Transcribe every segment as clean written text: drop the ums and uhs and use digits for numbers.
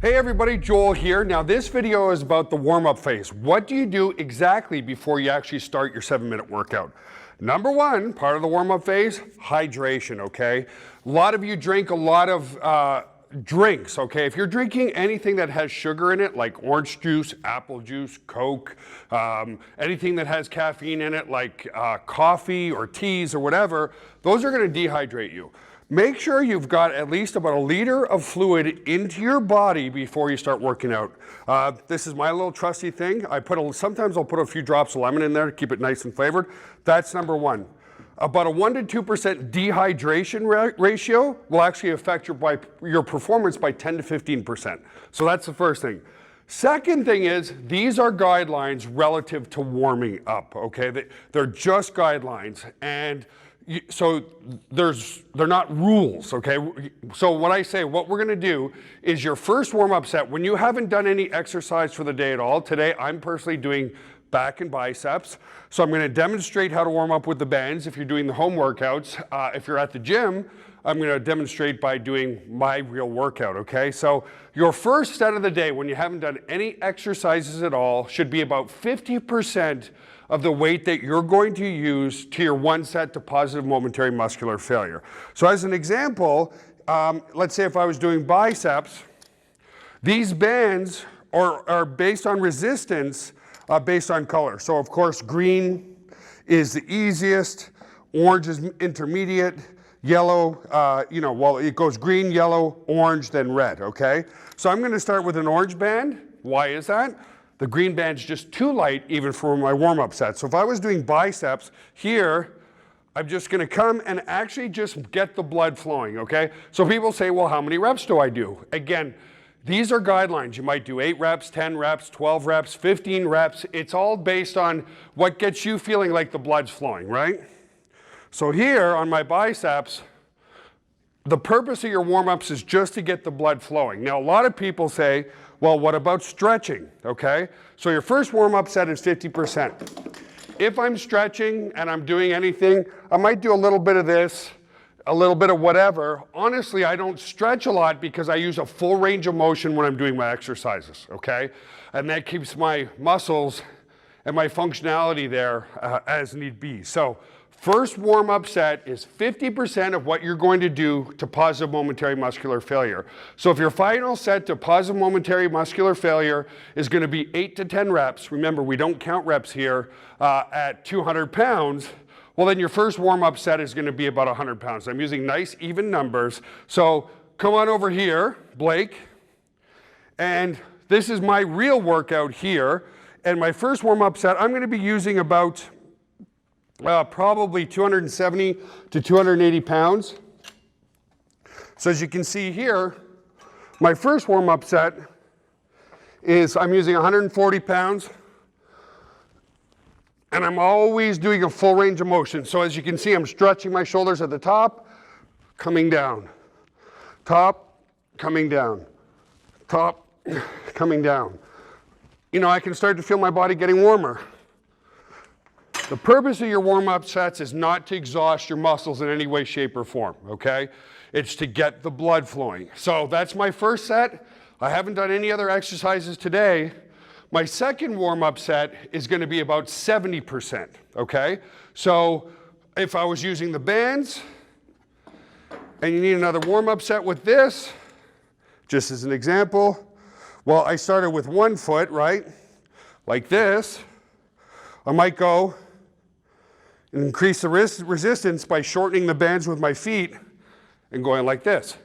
Hey everybody, Joel here. Now this video is about the warm-up phase. What do you do exactly before you actually start your 7-minute workout? Number one, part of the warm-up phase, hydration, okay? A lot of you drink a lot of drinks, okay? If you're drinking anything that has sugar in it, like orange juice, apple juice, Coke, anything that has caffeine in it, like coffee or teas or whatever, those are gonna dehydrate you. Make sure you've got at least about 1 liter of fluid into your body before you start working out. This is my little trusty thing. Sometimes I'll put a few drops of lemon in there to keep it nice and flavored. That's number one. About a 1 to 2% dehydration ratio will actually affect your performance by 10 to 15%. So that's the first thing. Second thing is, these are guidelines relative to warming up, okay? They're just guidelines. And so they're not rules, okay? So what I say, what we're gonna do is your first warm-up set, when you haven't done any exercise for the day at all, today I'm personally doing back and biceps. So I'm gonna demonstrate how to warm up with the bands if you're doing the home workouts. If you're at the gym, I'm gonna demonstrate by doing my real workout, okay? So your first set of the day, when you haven't done any exercises at all, should be about 50% of the weight that you're going to use to your one set to positive momentary muscular failure. So as an example, let's say if I was doing biceps, these bands are based on resistance, based on color. So of course, green is the easiest, orange is intermediate, yellow, well, it goes green, yellow, orange, then red, okay? So I'm gonna start with an orange band. Why is that? The green band's just too light even for my warm-up set. So if I was doing biceps here, I'm just gonna come and actually just get the blood flowing, okay? So people say, well, how many reps do I do? Again, these are guidelines. You might do 8 reps, 10 reps, 12 reps, 15 reps. It's all based on what gets you feeling like the blood's flowing, right? So here on my biceps, the purpose of your warm-ups is just to get the blood flowing. Now, a lot of people say, well, what about stretching, okay? So your first warm-up set is 50%. If I'm stretching and I'm doing anything, I might do a little bit of this, a little bit of whatever. Honestly, I don't stretch a lot because I use a full range of motion when I'm doing my exercises, okay? And that keeps my muscles and my functionality there as need be. So first warm-up set is 50% of what you're going to do to positive momentary muscular failure. So if your final set to positive momentary muscular failure is going to be 8 to 10 reps, remember we don't count reps here, at 200 pounds, well then your first warm-up set is going to be about 100 pounds. I'm using nice even numbers. So come on over here, Blake, and this is my real workout here. And my first warm-up set, I'm going to be using about probably 270 to 280 pounds. So as you can see here, my first warm-up set is I'm using 140 pounds, and I'm always doing a full range of motion. So as you can see, I'm stretching my shoulders at the top, coming down, top, coming down, top, coming down. You know, I can start to feel my body getting warmer. The purpose of your warm-up sets is not to exhaust your muscles in any way, shape, or form, okay? It's to get the blood flowing. So that's my first set. I haven't done any other exercises today. My second warm-up set is gonna be about 70%, okay? So if I was using the bands, and you need another warm-up set with this, just as an example, well, I started with 1 foot, right? Like this. I might go and increase the resistance by shortening the bands with my feet and going like this.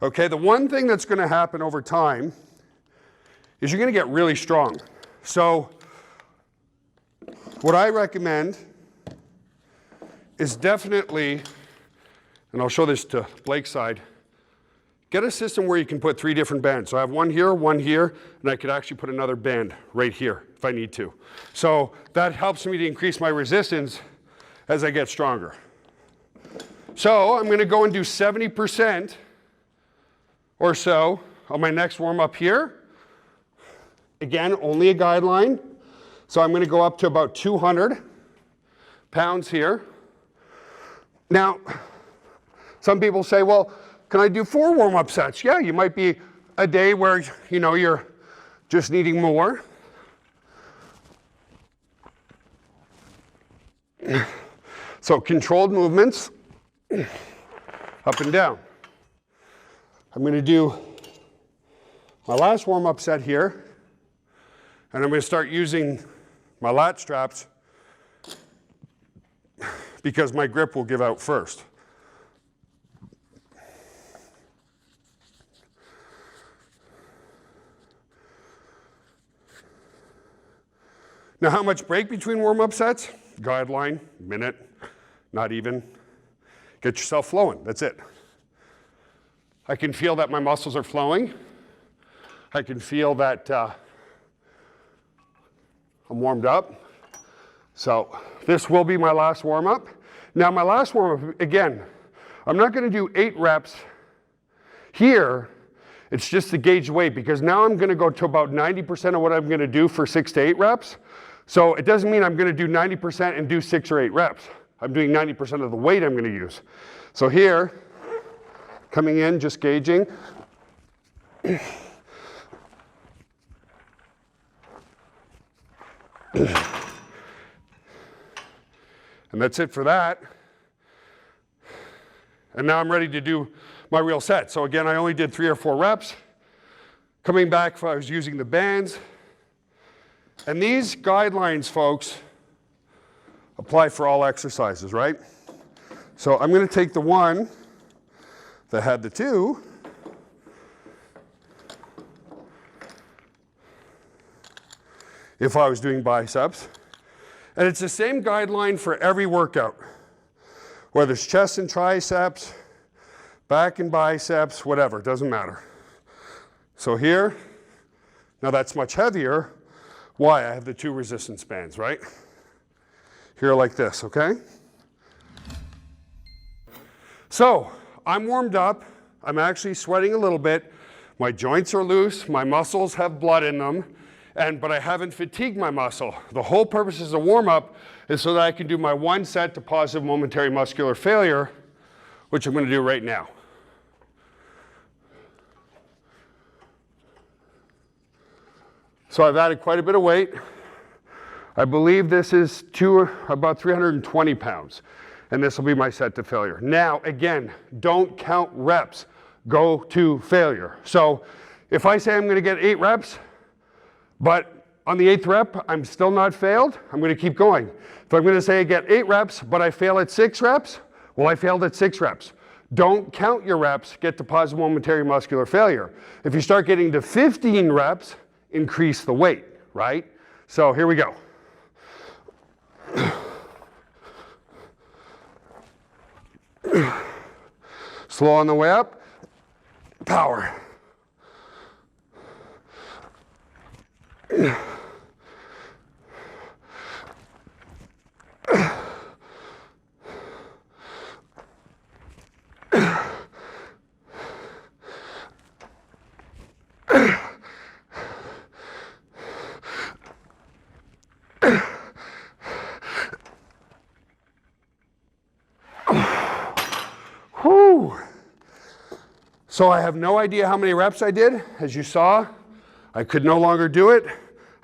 Okay, the one thing that's gonna happen over time is you're gonna get really strong. So what I recommend is definitely, and I'll show this to Blake's side, get a system where you can put 3 different bands. So I have one here, and I could actually put another band right here if I need to. So that helps me to increase my resistance as I get stronger. So I'm gonna go and do 70% or so on my next warm up here. Again, only a guideline. So I'm gonna go up to about 200 pounds here. Now, some people say, well, can I do 4 warm-up sets? Yeah, you might be a day where, you know, you're just needing more. So controlled movements, up and down. I'm going to do my last warm-up set here, and I'm going to start using my lat straps because my grip will give out first. Now, how much break between warm-up sets? Guideline, minute, not even. Get yourself flowing, that's it. I can feel that my muscles are flowing. I can feel that I'm warmed up. So this will be my last warm-up. Now my last warm-up, again, I'm not going to do 8 reps here. It's just to gauge weight, because now I'm going to go to about 90% of what I'm going to do for 6 to 8 reps. So it doesn't mean I'm going to do 90% and do 6 or 8 reps. I'm doing 90% of the weight I'm going to use. So here, coming in, just gauging. And that's it for that. And now I'm ready to do my real set. So again, I only did 3 or 4 reps. Coming back, I was using the bands. And these guidelines, folks, apply for all exercises, right? So I'm going to take the one that had the 2. If I was doing biceps. And it's the same guideline for every workout. Whether it's chest and triceps, back and biceps, whatever, it doesn't matter. So here, now that's much heavier. Why? I have the 2 resistance bands, right? Here like this, okay? So, I'm warmed up. I'm actually sweating a little bit. My joints are loose. My muscles have blood in them. But I haven't fatigued my muscle. The whole purpose of the warm-up is so that I can do my 1 set to positive momentary muscular failure, which I'm going to do right now. So I've added quite a bit of weight. I believe this is about 320 pounds, and this will be my set to failure. Now, again, don't count reps. Go to failure. So if I say I'm going to get 8 reps, but on the 8th rep, I'm still not failed, I'm going to keep going. If I'm going to say I get 8 reps, but I fail at 6 reps, well, I failed at 6 reps. Don't count your reps, get to positive momentary muscular failure. If you start getting to 15 reps, increase the weight, right? So here we go. Slow on the way up, power. So I have no idea how many reps I did. As you saw, I could no longer do it.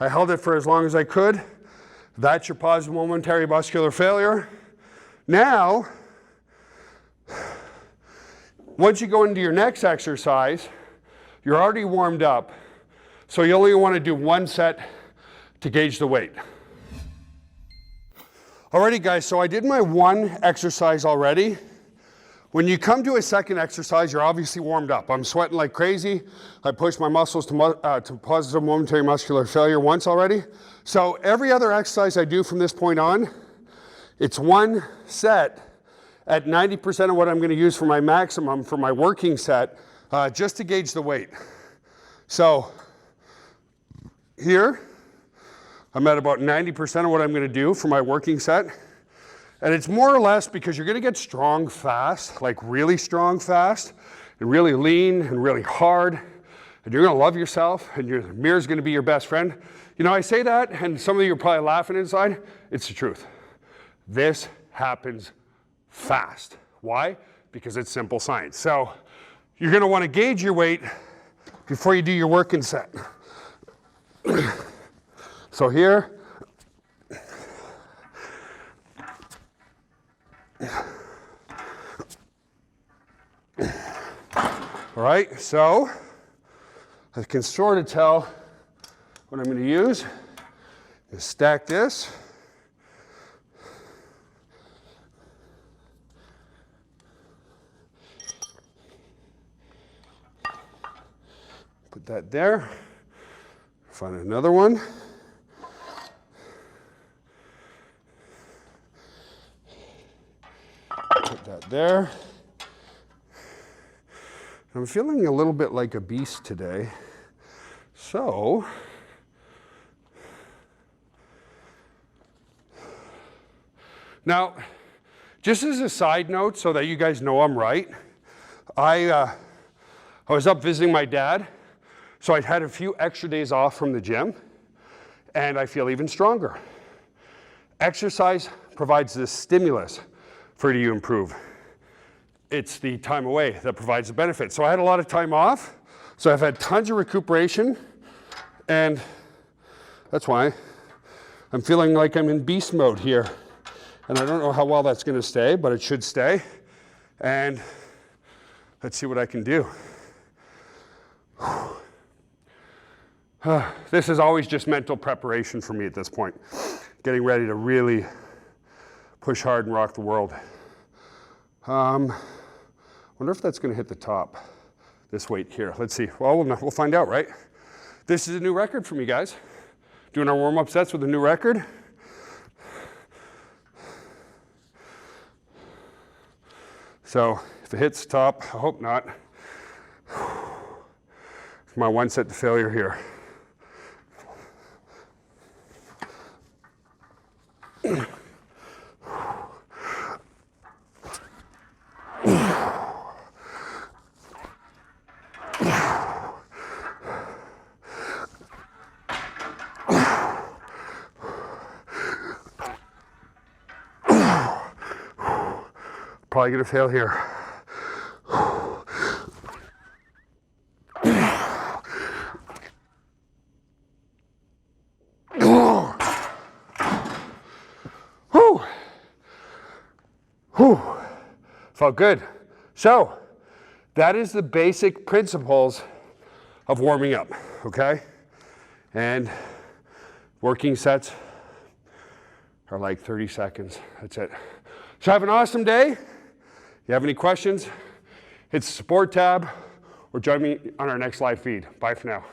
I held it for as long as I could. That's your positive momentary muscular failure. Now, once you go into your next exercise, you're already warmed up. So you only want to do 1 set to gauge the weight. Alrighty guys, so I did my 1 exercise already. When you come to a second exercise, you're obviously warmed up. I'm sweating like crazy. I pushed my muscles to positive momentary muscular failure once already. So every other exercise I do from this point on, it's 1 set at 90% of what I'm going to use for my maximum for my working set, just to gauge the weight. So here, I'm at about 90% of what I'm going to do for my working set. And it's more or less because you're going to get strong fast, like really strong fast, and really lean and really hard, and you're going to love yourself, and your mirror's going to be your best friend. You know, I say that, and some of you are probably laughing inside. It's the truth. This happens fast. Why? Because it's simple science. So you're going to want to gauge your weight before you do your working set. So here, all right, so I can sort of tell what I'm going to use. Is stack this. Put that there. Find another one. Put that there. I'm feeling a little bit like a beast today. So, now, just as a side note so that you guys know I'm right, I was up visiting my dad, so I'd had a few extra days off from the gym, and I feel even stronger. Exercise provides this stimulus for you to improve. It's the time away that provides the benefit. So I had a lot of time off, so I've had tons of recuperation, and that's why I'm feeling like I'm in beast mode here. And I don't know how well that's gonna stay, but it should stay. And let's see what I can do. This is always just mental preparation for me at this point. Getting ready to really push hard and rock the world. Wonder if that's gonna hit the top, this weight here. Let's see, well, we'll find out, right? This is a new record for me, guys. Doing our warm-up sets with a new record. So if it hits the top, I hope not. It's my one set to failure here. Probably gonna fail here. Felt good. So that is the basic principles of warming up, okay? And working sets are like 30 seconds. That's it. So have an awesome day. If you have any questions, hit the support tab or join me on our next live feed. Bye for now.